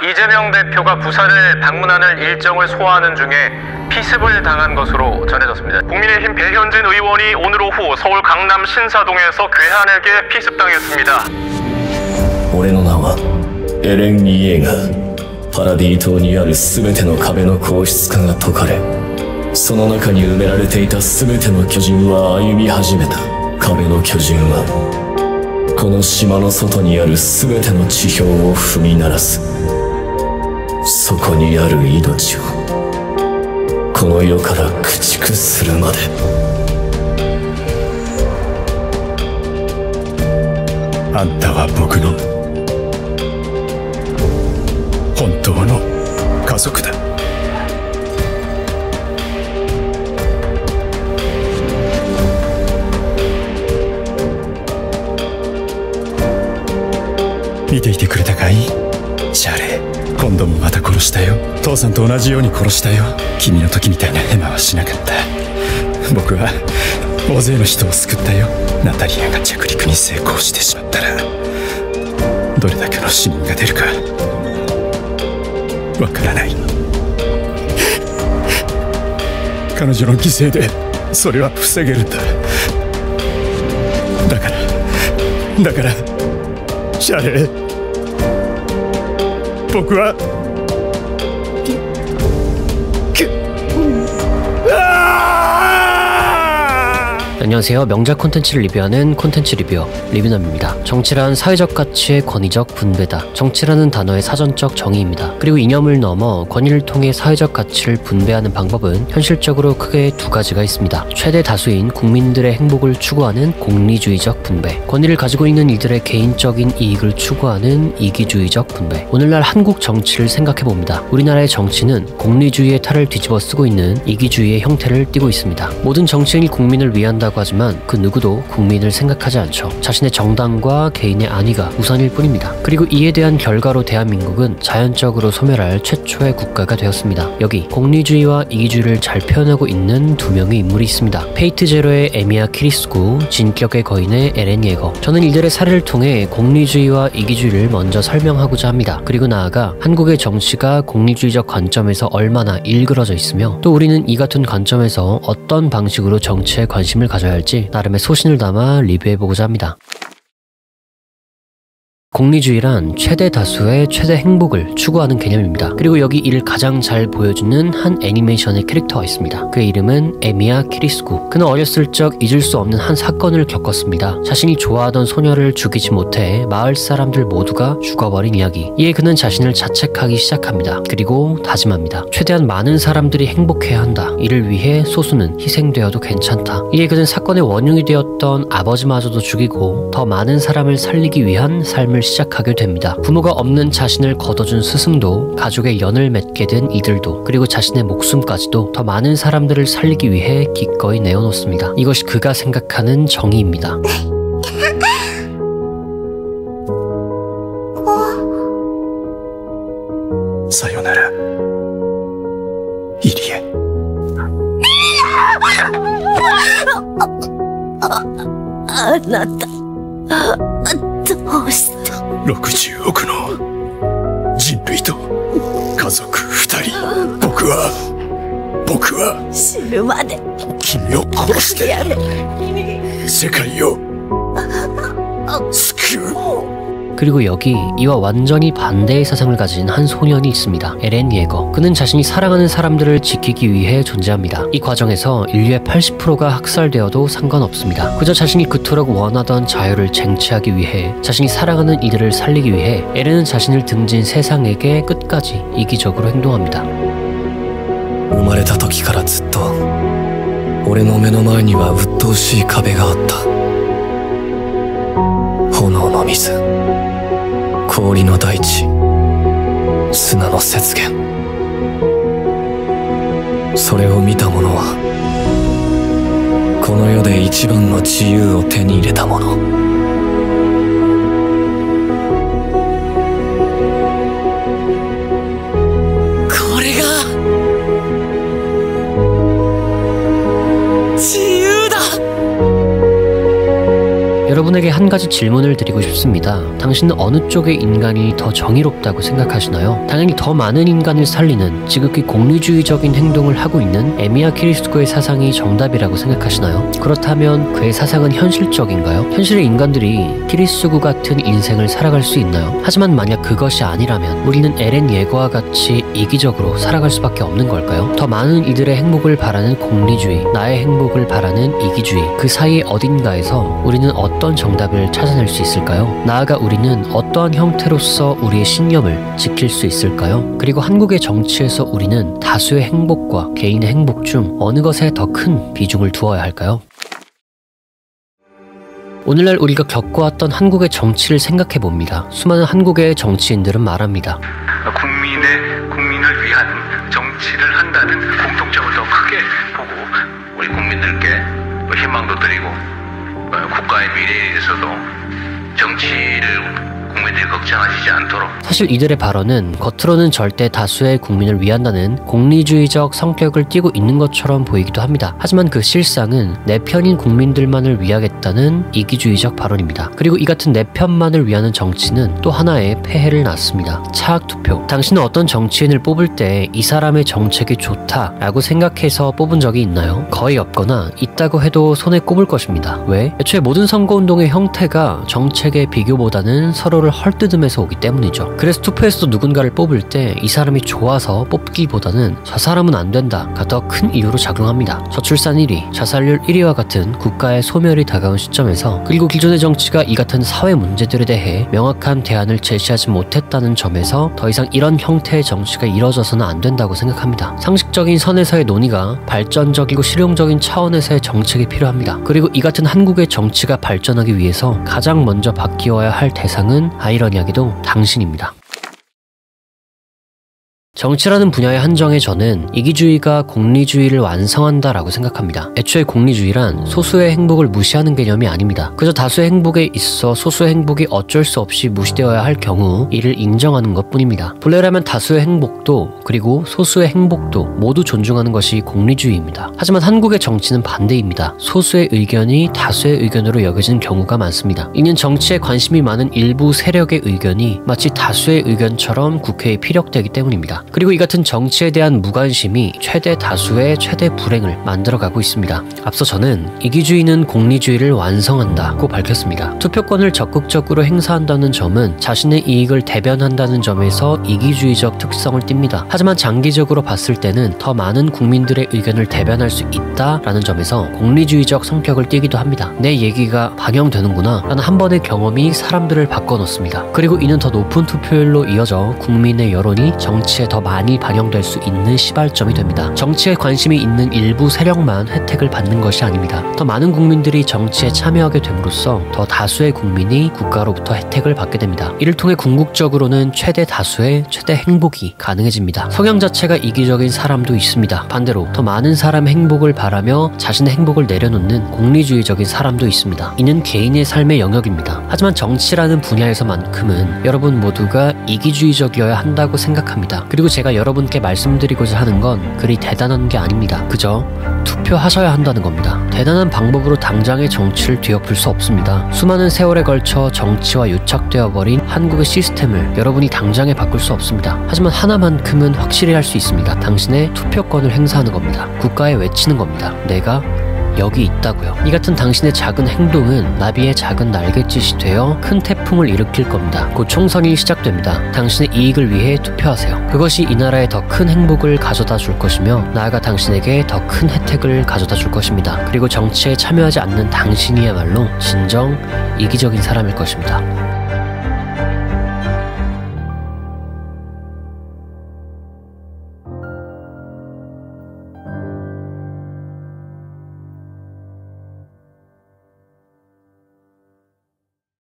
이재명 대표가 부산을 방문하는 일정을 소화하는 중에 피습을 당한 것으로 전해졌습니다. 국민의힘 배현진 의원이 오늘 오후 서울 강남 신사동에서 괴한에게 피습당했습니다. 俺の名はエレン・イエーガー。パラディ島にある全ての壁の硬質化が解かれ、その中に埋められていた全ての巨人は歩み始めた。壁の巨人はこの島の外にある全ての地表を踏み鳴らす。そこにある命をこの世から駆逐するまで。あんたは僕の本当の家族だ。見ていてくれたかい？シャーレー、今度もまた殺したよ。父さんと同じように殺したよ。君の時みたいなヘマはしなかった。僕は大勢の人を救ったよ。ナタリアが着陸に成功してしまったらどれだけの死人が出るかわからない。彼女の犠牲でそれは防げるんだ。だからシャーレー、僕は안녕하세요. 명작 콘텐츠를 리뷰하는 콘텐츠 리뷰어 리뷰남입니다. 정치란 사회적 가치의 권위적 분배다. 정치라는 단어의 사전적 정의입니다. 그리고 이념을 넘어 권위를 통해 사회적 가치를 분배하는 방법은 현실적으로 크게 두 가지가 있습니다. 최대 다수인 국민들의 행복을 추구하는 공리주의적 분배, 권위를 가지고 있는 이들의 개인적인 이익을 추구하는 이기주의적 분배. 오늘날 한국 정치를 생각해봅니다. 우리나라의 정치는 공리주의의 탈을 뒤집어 쓰고 있는 이기주의의 형태를 띠고 있습니다. 모든 정치인이 국민을 위한다고 하지만 그 누구도 국민을 생각하지 않죠. 자신의 정당과 개인의 안위가 우선일 뿐입니다. 그리고 이에 대한 결과로 대한민국은 자연적으로 소멸할 최초의 국가가 되었습니다. 여기 공리주의와 이기주의를 잘 표현하고 있는 두 명의 인물이 있습니다. 페이트 제로의 에미야 키리스구, 진격의 거인의 에렌 예거. 저는 이들의 사례를 통해 공리주의와 이기주의를 먼저 설명하고자 합니다. 그리고 나아가 한국의 정치가 공리주의적 관점에서 얼마나 일그러져 있으며 또 우리는 이 같은 관점에서 어떤 방식으로 정치에 관심을 가져야 할지 나름의 소신을 담아 리뷰해보고자 합니다. 공리주의란 최대 다수의 최대 행복을 추구하는 개념입니다. 그리고 여기 이를 가장 잘 보여주는 한 애니메이션의 캐릭터가 있습니다. 그의 이름은 에미야 키리스구. 그는 어렸을 적 잊을 수 없는 한 사건을 겪었습니다. 자신이 좋아하던 소녀를 죽이지 못해 마을 사람들 모두가 죽어버린 이야기. 이에 그는 자신을 자책하기 시작합니다. 그리고 다짐합니다. 최대한 많은 사람들이 행복해야 한다. 이를 위해 소수는 희생되어도 괜찮다. 이에 그는 사건의 원흉이 되었던 아버지마저도 죽이고 더 많은 사람을 살리기 위한 삶을 시작하게 됩니다. 부모가 없는 자신을 거둬준 스승도, 가족의 연을 맺게 된 이들도, 그리고 자신의 목숨까지도 더 많은 사람들을 살리기 위해 기꺼이 내어놓습니다. 이것이 그가 생각하는 정의입니다. 사요나라, 이리에. あなた、どうして60億の人類と家族2人。僕は死ぬまで君を殺してやる。世界を救う。 그리고 여기 이와 완전히 반대의 사상을 가진 한 소년이 있습니다. 에렌 예거. 그는 자신이 사랑하는 사람들을 지키기 위해 존재합니다. 이 과정에서 인류의 80%가 학살되어도 상관없습니다. 그저 자신이 그토록 원하던 자유를 쟁취하기 위해, 자신이 사랑하는 이들을 살리기 위해 에렌은 자신을 등진 세상에게 끝까지 이기적으로 행동합니다. 生まれた時からずっと俺の目の前には鬱陶しい壁があった。炎の水、氷の大地、砂の雪原。それを見た者はこの世で一番の自由を手に入れた者。これが自由だ。 여러분 여러분에게 한 가지 질문을 드리고 싶습니다. 당신은 어느 쪽의 인간이 더 정의롭다고 생각하시나요? 당연히 더 많은 인간을 살리는 지극히 공리주의적인 행동을 하고 있는 에미야 키리스코의 사상이 정답이라고 생각하시나요? 그렇다면 그의 사상은 현실적인가요? 현실의 인간들이 키리스구 같은 인생을 살아갈 수 있나요? 하지만 만약 그것이 아니라면 우리는 에렌 예거와 같이 이기적으로 살아갈 수밖에 없는 걸까요? 더 많은 이들의 행복을 바라는 공리주의, 나의 행복을 바라는 이기주의, 그 사이 어딘가에서 우리는 어떤 정답을 찾아낼 수 있을까요? 나아가 우리는 어떠한 형태로서 우리의 신념을 지킬 수 있을까요? 그리고 한국의 정치에서 우리는 다수의 행복과 개인의 행복 중 어느 것에 더 큰 비중을 두어야 할까요? 오늘날 우리가 겪어왔던 한국의 정치를 생각해봅니다. 수많은 한국의 정치인들은 말합니다. 국민을 위한 정치를 한다는 공통점을 더 크게 보고 우리 국민들께 희망도 드리고 국가의 미래에 대해서도 정치를 국민들이 걱정하시지 않도록. 사실 이들의 발언은 겉으로는 절대 다수의 국민을 위한다는 공리주의적 성격을 띠고 있는 것처럼 보이기도 합니다. 하지만 그 실상은 내 편인 국민들만을 위하겠다는 이기주의적 발언입니다. 그리고 이 같은 내 편만을 위하는 정치는 또 하나의 폐해를 낳습니다. 차악투표. 당신은 어떤 정치인을 뽑을 때 이 사람의 정책이 좋다라고 생각해서 뽑은 적이 있나요? 거의 없거나 있다고 해도 손에 꼽을 것입니다. 왜? 애초에 모든 선거운동의 형태가 정책의 비교보다는 서로를 헐뜯으면서 오기 때문이죠. 그래서 투표에서도 누군가를 뽑을 때 이 사람이 좋아서 뽑기보다는 저 사람은 안 된다가 더 큰 이유로 작용합니다. 저출산 1위, 자살률 1위와 같은 국가의 소멸이 다가온 시점에서, 그리고 기존의 정치가 이 같은 사회 문제들에 대해 명확한 대안을 제시하지 못했다는 점에서 더 이상 이런 형태의 정치가 이뤄져서는 안 된다고 생각합니다. 상식적인 선에서의 논의가 발전적이고 실용적인 차원에서의 정책이 필요합니다. 그리고 이 같은 한국의 정치가 발전하기 위해서 가장 먼저 바뀌어야 할 대상은 아이러니하게도 당신입니다. 정치라는 분야의 한정에 저는 이기주의가 공리주의를 완성한다라고 생각합니다. 애초에 공리주의란 소수의 행복을 무시하는 개념이 아닙니다. 그저 다수의 행복에 있어 소수의 행복이 어쩔 수 없이 무시되어야 할 경우 이를 인정하는 것뿐입니다. 본래라면 다수의 행복도 그리고 소수의 행복도 모두 존중하는 것이 공리주의입니다. 하지만 한국의 정치는 반대입니다. 소수의 의견이 다수의 의견으로 여겨지는 경우가 많습니다. 이는 정치에 관심이 많은 일부 세력의 의견이 마치 다수의 의견처럼 국회에 피력되기 때문입니다. 그리고 이 같은 정치에 대한 무관심이 최대 다수의 최대 불행을 만들어가고 있습니다. 앞서 저는 이기주의는 공리주의를 완성한다고 밝혔습니다. 투표권을 적극적으로 행사한다는 점은 자신의 이익을 대변한다는 점에서 이기주의적 특성을 띱니다. 하지만 장기적으로 봤을 때는 더 많은 국민들의 의견을 대변할 수 있다라는 점에서 공리주의적 성격을 띠기도 합니다. 내 얘기가 반영되는구나 라는 한 번의 경험이 사람들을 바꿔놓습니다. 그리고 이는 더 높은 투표율로 이어져 국민의 여론이 정치에 더 많이 반영될 수 있는 시발점이 됩니다. 정치에 관심이 있는 일부 세력만 혜택을 받는 것이 아닙니다. 더 많은 국민들이 정치에 참여하게 됨으로써 더 다수의 국민이 국가로부터 혜택을 받게 됩니다. 이를 통해 궁극적으로는 최대 다수의 최대 행복이 가능해집니다. 성향 자체가 이기적인 사람도 있습니다. 반대로 더 많은 사람의 행복을 바라며 자신의 행복을 내려놓는 공리주의적인 사람도 있습니다. 이는 개인의 삶의 영역입니다. 하지만 정치라는 분야에서만큼은 여러분 모두가 이기주의적이어야 한다고 생각합니다. 그리고 제가 여러분께 말씀드리고자 하는 건 그리 대단한 게 아닙니다. 그저 투표하셔야 한다는 겁니다. 대단한 방법으로 당장의 정치를 뒤엎을 수 없습니다. 수많은 세월에 걸쳐 정치와 유착되어 버린 한국의 시스템을 여러분이 당장에 바꿀 수 없습니다. 하지만 하나만큼은 확실히 할 수 있습니다. 당신의 투표권을 행사하는 겁니다. 국가에 외치는 겁니다. 내가 여기 있다고요. 이 같은 당신의 작은 행동은 나비의 작은 날갯짓이 되어 큰 태풍을 일으킬 겁니다. 곧 총선이 시작됩니다. 당신의 이익을 위해 투표하세요. 그것이 이 나라에 더 큰 행복을 가져다 줄 것이며 나아가 당신에게 더 큰 혜택을 가져다 줄 것입니다. 그리고 정치에 참여하지 않는 당신이야말로 진정 이기적인 사람일 것입니다.